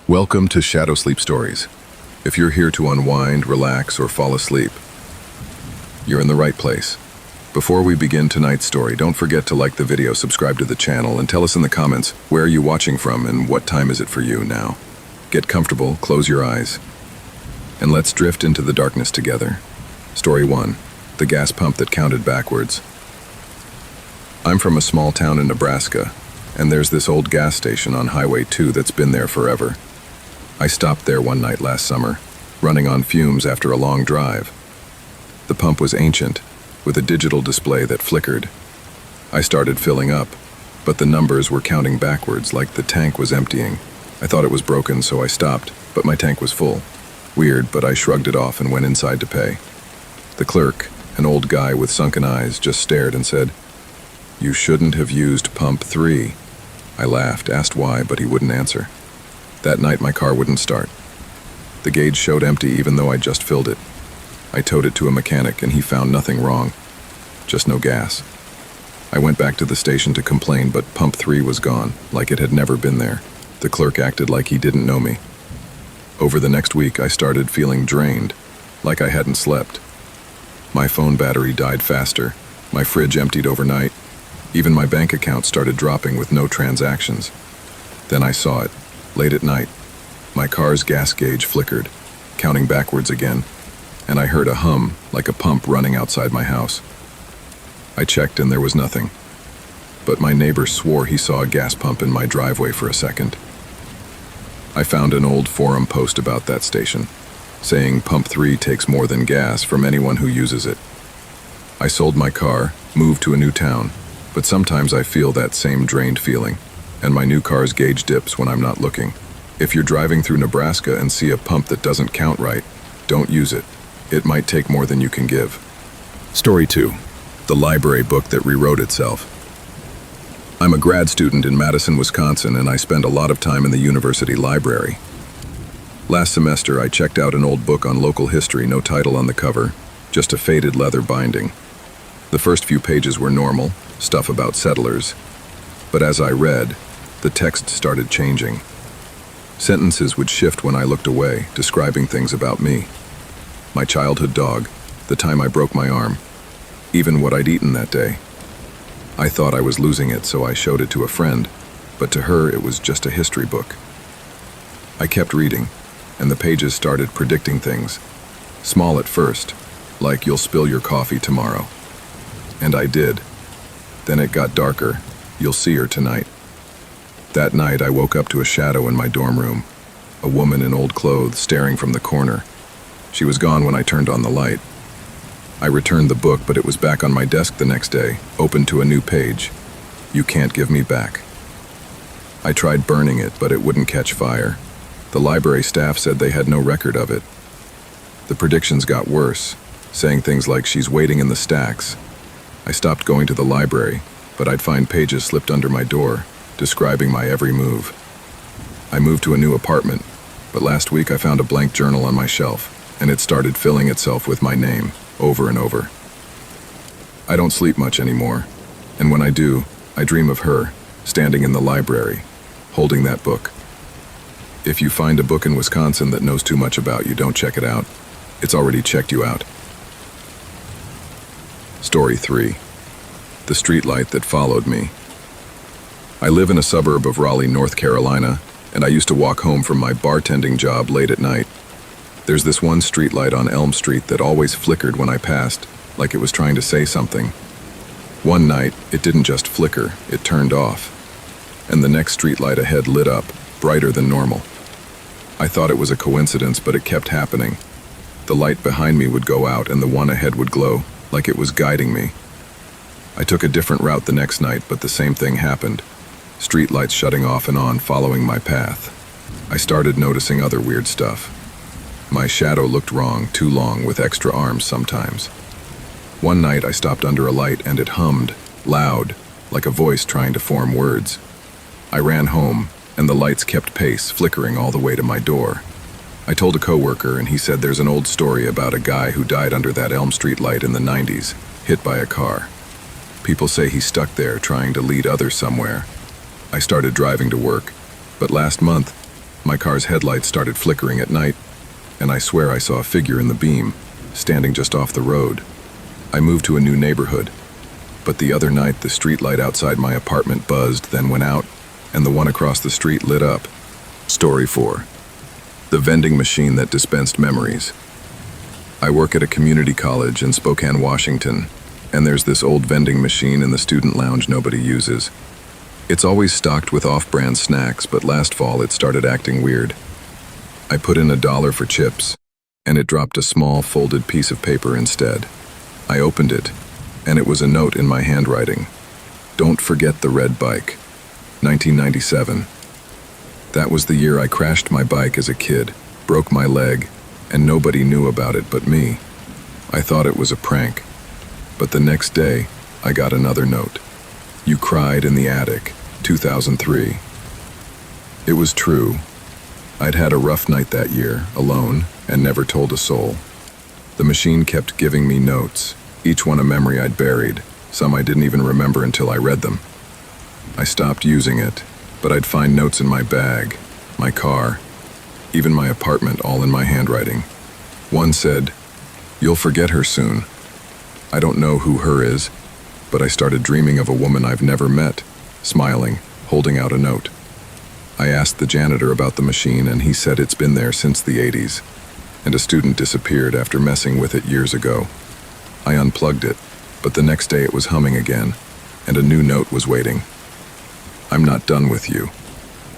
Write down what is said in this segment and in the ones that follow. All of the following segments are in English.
Welcome to ShadowSleep Stories. If you're here to unwind, relax, or fall asleep, you're in the right place. Before we begin tonight's story, don't forget to like the video, subscribe to the channel, and tell us in the comments where are you watching from and what time is it for you now. Get comfortable, close your eyes, and let's drift into the darkness together. Story 1. The gas pump that counted backwards. I'm from a small town in Nebraska, and there's this old gas station on Highway 2 that's been there forever. I stopped there one night last summer, running on fumes after a long drive. The pump was ancient, with a digital display that flickered. I started filling up, but the numbers were counting backwards like the tank was emptying. I thought it was broken, so I stopped, but my tank was full. Weird, but I shrugged it off and went inside to pay. The clerk, an old guy with sunken eyes, just stared and said, "You shouldn't have used pump 3. I laughed, asked why, but he wouldn't answer. That night my car wouldn't start. The gauge showed empty even though I just filled it. I towed it to a mechanic and he found nothing wrong, just no gas. I went back to the station to complain, but pump 3 was gone, like it had never been there. The clerk acted like he didn't know me. Over the next week I started feeling drained, like I hadn't slept. My phone battery died faster, my fridge emptied overnight. Even my bank account started dropping with no transactions. Then I saw it, late at night. My car's gas gauge flickered, counting backwards again, and I heard a hum like a pump running outside my house. I checked and there was nothing, but my neighbor swore he saw a gas pump in my driveway for a second. I found an old forum post about that station, saying pump 3 takes more than gas from anyone who uses it. I sold my car, moved to a new town, but sometimes I feel that same drained feeling, and my new car's gauge dips when I'm not looking. If you're driving through Nebraska and see a pump that doesn't count right, don't use it. It might take more than you can give. Story 2. The library book that rewrote itself. I'm a grad student in Madison, Wisconsin, and I spend a lot of time in the university library. Last semester, I checked out an old book on local history, no title on the cover, just a faded leather binding. The first few pages were normal, stuff about settlers, but as I read, the text started changing. Sentences would shift when I looked away, describing things about me. My childhood dog, the time I broke my arm, even what I'd eaten that day. I thought I was losing it, so I showed it to a friend, but to her it was just a history book. I kept reading, and the pages started predicting things. Small at first, like you'll spill your coffee tomorrow. And I did. Then it got darker. You'll see her tonight. That night I woke up to a shadow in my dorm room, a woman in old clothes staring from the corner. She was gone when I turned on the light. I returned the book, but it was back on my desk the next day, open to a new page. You can't give me back. I tried burning it, but it wouldn't catch fire. The library staff said they had no record of it. The predictions got worse, saying things like she's waiting in the stacks. I stopped going to the library, but I'd find pages slipped under my door, describing my every move. I moved to a new apartment, but last week I found a blank journal on my shelf, and it started filling itself with my name, over and over. I don't sleep much anymore, and when I do, I dream of her, standing in the library, holding that book. If you find a book in Wisconsin that knows too much about you, don't check it out. It's already checked you out. Story 3. The streetlight that followed me. I live in a suburb of Raleigh, North Carolina, and I used to walk home from my bartending job late at night. There's this one streetlight on Elm Street that always flickered when I passed, like it was trying to say something. One night, it didn't just flicker, it turned off, and the next streetlight ahead lit up, brighter than normal. I thought it was a coincidence, but it kept happening. The light behind me would go out and the one ahead would glow, like it was guiding me. I took a different route the next night, but the same thing happened. Street lights shutting off and on, following my path. I started noticing other weird stuff. My shadow looked wrong, too long, with extra arms sometimes. One night I stopped under a light and it hummed, loud, like a voice trying to form words. I ran home, and the lights kept pace, flickering all the way to my door. I told a coworker, and he said there's an old story about a guy who died under that Elm Street light in the 90s, hit by a car. People say he's stuck there trying to lead others somewhere. I started driving to work, but last month, My car's headlights started flickering at night, and I swear I saw a figure in the beam, standing just off the road. I moved to a new neighborhood, but the other night the street light outside my apartment buzzed, then went out, and the one across the street lit up. Story 4. The vending machine that dispensed memories. I work at a community college in Spokane, Washington, and there's this old vending machine in the student lounge nobody uses. It's always stocked with off-brand snacks, but last fall it started acting weird. I put in $1 for chips, and it dropped a small folded piece of paper instead. I opened it, and it was a note in my handwriting. Don't forget the red bike. 1997. That was the year I crashed my bike as a kid, broke my leg, and nobody knew about it but me. I thought it was a prank. But the next day, I got another note. You cried in the attic, 2003. It was true. I'd had a rough night that year, alone, and never told a soul. The machine kept giving me notes, each one a memory I'd buried, some I didn't even remember until I read them. I stopped using it, but I'd find notes in my bag, my car, even my apartment, all in my handwriting. One said, "You'll forget her soon." I don't know who her is, but I started dreaming of a woman I've never met, smiling, holding out a note. I asked the janitor about the machine, and he said it's been there since the 80s, and a student disappeared after messing with it years ago. I unplugged it, but the next day it was humming again, and a new note was waiting. I'm not done with you.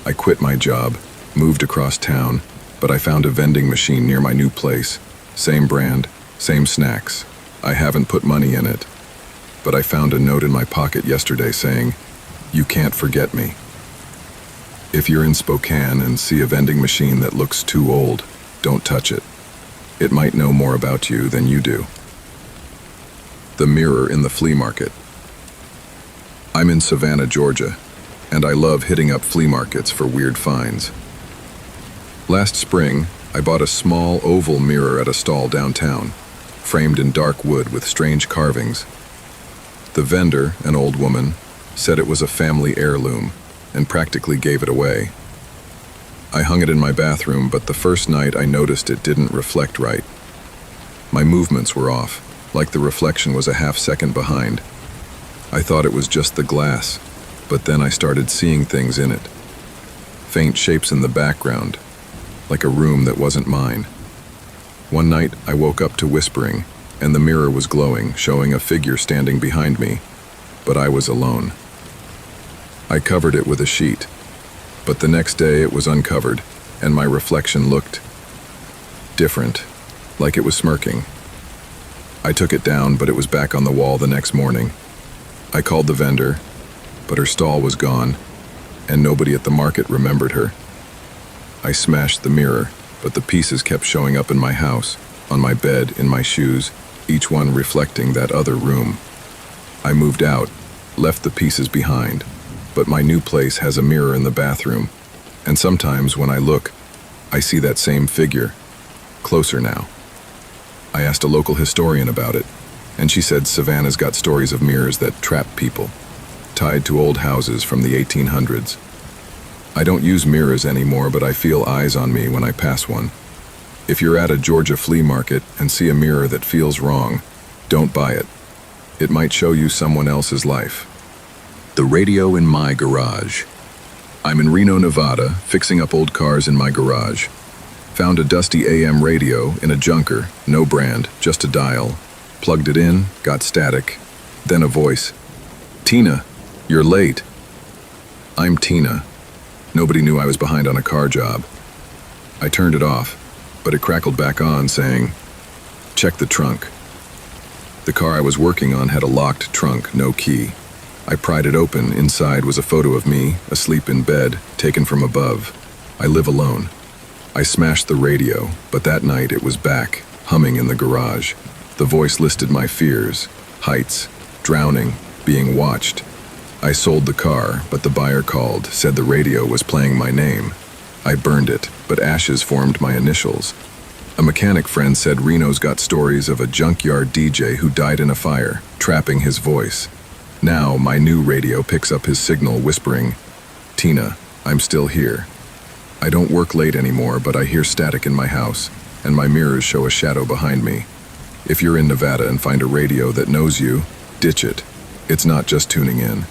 I quit my job, moved across town, but I found a vending machine near my new place. Same brand, same snacks. I haven't put money in it, but I found a note in my pocket yesterday saying, "You can't forget me." If you're in Spokane and see a vending machine that looks too old, don't touch it. It might know more about you than you do. The mirror in the flea market. I'm in Savannah, Georgia, and I love hitting up flea markets for weird finds. Last spring, I bought a small oval mirror at a stall downtown, framed in dark wood with strange carvings. The vendor, an old woman, said it was a family heirloom and practically gave it away. I hung it in my bathroom, but the first night I noticed it didn't reflect right. My movements were off, like the reflection was a half-second behind. I thought it was just the glass, but then I started seeing things in it. Faint shapes in the background, like a room that wasn't mine. One night I woke up to whispering, and the mirror was glowing, showing a figure standing behind me, but I was alone. I covered it with a sheet, but the next day it was uncovered, and my reflection looked different, like it was smirking. I took it down, but it was back on the wall the next morning. I called the vendor, but her stall was gone, and nobody at the market remembered her. I smashed the mirror, but the pieces kept showing up in my house, on my bed, in my shoes, each one reflecting that other room. I moved out, left the pieces behind, but my new place has a mirror in the bathroom, and sometimes when I look, I see that same figure, closer now. I asked a local historian about it, and she said Savannah's got stories of mirrors that trap people, tied to old houses from the 1800s. I don't use mirrors anymore, but I feel eyes on me when I pass one. If you're at a Georgia flea market and see a mirror that feels wrong, don't buy it. It might show you someone else's life. The radio in my garage. I'm in Reno, Nevada, fixing up old cars in my garage. Found a dusty AM radio in a junker, no brand, just a dial. Plugged it in, got static, then a voice. "Tina, you're late." I'm Tina. Nobody knew I was behind on a car job. I turned it off, but it crackled back on, saying, "Check the trunk." The car I was working on had a locked trunk, no key. I pried it open. Inside was a photo of me, asleep in bed, taken from above. I live alone. I smashed the radio, but that night it was back, humming in the garage. The voice listed my fears: heights, drowning, being watched. I sold the car, but the buyer called, said the radio was playing my name. I burned it, but ashes formed my initials. A mechanic friend said Reno's got stories of a junkyard DJ who died in a fire, trapping his voice. Now my new radio picks up his signal, whispering, "Tina, I'm still here." I don't work late anymore, but I hear static in my house, and my mirrors show a shadow behind me. If you're in Nevada and find a radio that knows you, ditch it. It's not just tuning in.